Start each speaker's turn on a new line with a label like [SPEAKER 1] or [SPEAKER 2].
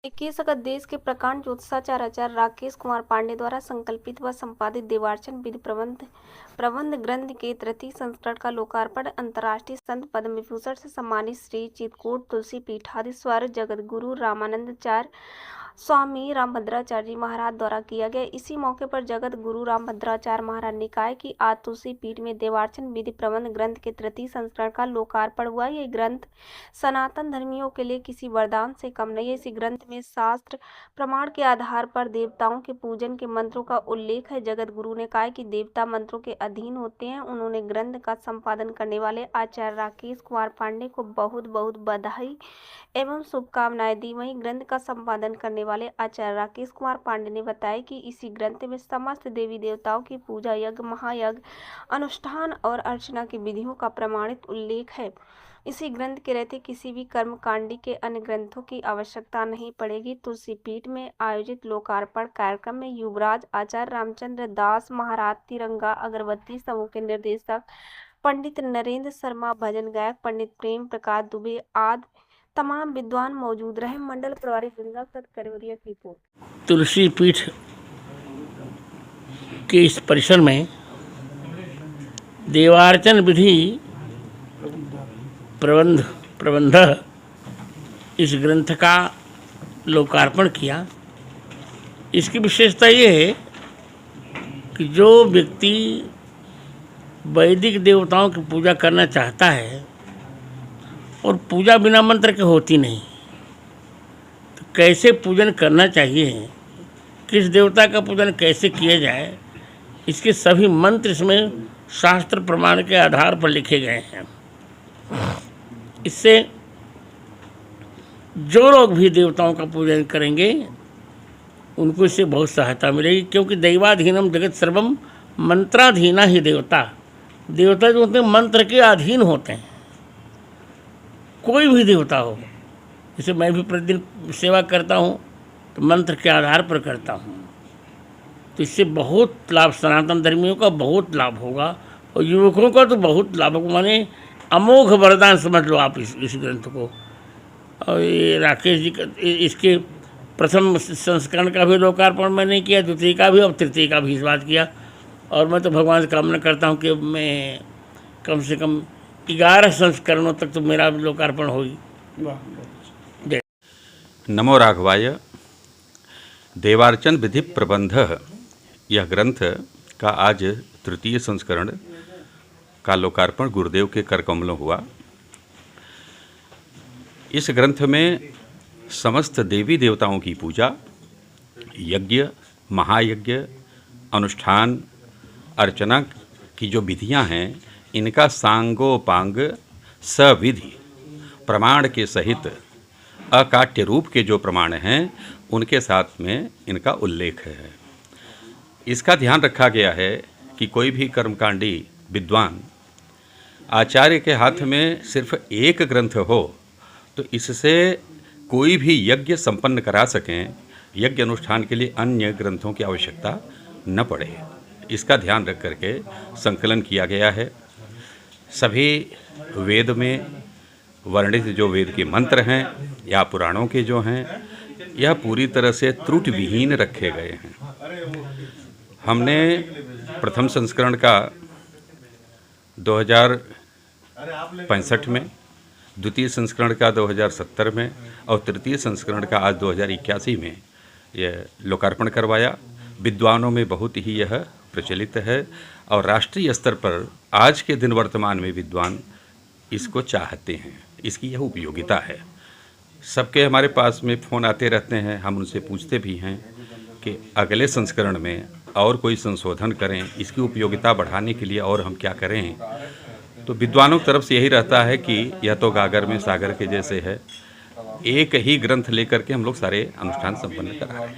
[SPEAKER 1] 21 अगस्त देश के प्रकांड ज्योतिषाचार्य आचार्य राकेश कुमार पांडे द्वारा संकल्पित व संपादित देवार्चन विधि प्रबंध ग्रंथ के तृतीय संस्करण का लोकार्पण अंतर्राष्ट्रीय संत पद्म विभूषण से सम्मानित श्री चित्रकूट तुलसी पीठाधीश्वर जगत गुरु रामानंदाचार्य स्वामी रामभद्राचार्य जी महाराज द्वारा किया गया। इसी मौके पर जगत गुरु रामभद्राचार्य महाराज ने कहा कि आज तुलसी पीठ में देवार्चन विधि प्रबंध ग्रंथ के तृतीय संस्करण का लोकार्पण हुआ। ये ग्रंथ सनातन धर्मियों के लिए किसी वरदान से कम नहीं है। इसी ग्रंथ में शास्त्र प्रमाण के आधार पर देवताओं के पूजन के मंत्रों का उल्लेख है। जगत गुरु ने कहा कि देवता मंत्रों के अधीन होते हैं। उन्होंने ग्रंथ का संपादन करने वाले आचार्य राकेश कुमार पांडे को बहुत बहुत बधाई एवं शुभकामनाएं दी। वहीं ग्रंथ का संपादन करने वाले आचार्य राकेश कुमार पांडे ने बताया कि इसी ग्रंथ में समस्त देवी देवताओं की पूजा, यज्ञ, महायज्ञ, अनुष्ठान और अर्चना की विधियों का प्रमाणित उल्लेख है। इसी ग्रंथ के रहते किसी भी कर्मकांडी के अन्य ग्रंथों की आवश्यकता नहीं पड़ेगी। तुलसी पीठ में आयोजित लोकार्पण कार्यक्रम में युवराज आचार्य रामचंद्र दास महाराज, तिरंगा अगरबत्ती समूह के निर्देशक पंडित नरेंद्र शर्मा, भजन गायक पंडित प्रेम प्रकाश दुबे आदि तमाम विद्वान मौजूद रहे। मंडल प्रभारी गंगा करवरिया की रिपोर्ट।
[SPEAKER 2] तुलसी पीठ के इस परिसर में देवार्चन विधि प्रबंध इस ग्रंथ का लोकार्पण किया। इसकी विशेषता ये है कि जो व्यक्ति वैदिक देवताओं की पूजा करना चाहता है और पूजा बिना मंत्र के होती नहीं, तो कैसे पूजन करना चाहिए, किस देवता का पूजन कैसे किया जाए, इसके सभी मंत्र इसमें शास्त्र प्रमाण के आधार पर लिखे गए हैं। इससे जो लोग भी देवताओं का पूजन करेंगे उनको इससे बहुत सहायता मिलेगी, क्योंकि दैवाधीनम जगत सर्वम मंत्राधीना ही देवता जो होते हैं मंत्र के अधीन होते हैं। कोई भी देवता हो, जैसे मैं भी प्रतिदिन सेवा करता हूँ तो मंत्र के आधार पर करता हूँ, तो इससे बहुत लाभ, सनातन धर्मियों का बहुत लाभ होगा और युवकों का तो बहुत लाभ होगा। माने अमोघ वरदान समझ लो आप इस ग्रंथ को। और ये राकेश जी का इसके प्रथम संस्करण का भी लोकार्पण मैंने किया, द्वितीय का भी और तृतीय का भी इस बात किया। और मैं तो भगवान से कामना करता हूँ कि मैं कम से कम 11 संस्करणों तक तो मेरा लोकार्पण होगी।
[SPEAKER 3] नमो राघवाय। देवार्चन विधि प्रबंध यह ग्रंथ का आज तृतीय संस्करण का लोकार्पण गुरुदेव के कर कमलों हुआ। इस ग्रंथ में समस्त देवी देवताओं की पूजा, यज्ञ, महायज्ञ, अनुष्ठान, अर्चना की जो विधियां हैं, इनका सांगोपांग सविधि प्रमाण के सहित अकाट्य रूप के जो प्रमाण हैं उनके साथ में इनका उल्लेख है। इसका ध्यान रखा गया है कि कोई भी कर्मकांडी विद्वान आचार्य के हाथ में सिर्फ एक ग्रंथ हो तो इससे कोई भी यज्ञ संपन्न करा सकें, यज्ञ अनुष्ठान के लिए अन्य ग्रंथों की आवश्यकता न पड़े। इसका ध्यान रख करके संकलन किया गया है। सभी वेद में वर्णित जो वेद के मंत्र हैं या पुराणों के जो हैं, यह पूरी तरह से त्रुटि विहीन रखे गए हैं। हमने प्रथम संस्करण का 2065 में, द्वितीय संस्करण का 2070 में और तृतीय संस्करण का आज 2081 में यह लोकार्पण करवाया। विद्वानों में बहुत ही यह प्रचलित है और राष्ट्रीय स्तर पर आज के दिन वर्तमान में विद्वान इसको चाहते हैं। इसकी यह उपयोगिता है। सबके हमारे पास में फ़ोन आते रहते हैं, हम उनसे पूछते भी हैं कि अगले संस्करण में और कोई संशोधन करें, इसकी उपयोगिता बढ़ाने के लिए और हम क्या करें। तो विद्वानों की तरफ से यही रहता है कि यह तो गागर में सागर के जैसे है, एक ही ग्रंथ लेकर के हम लोग सारे अनुष्ठान संपन्न कराएं।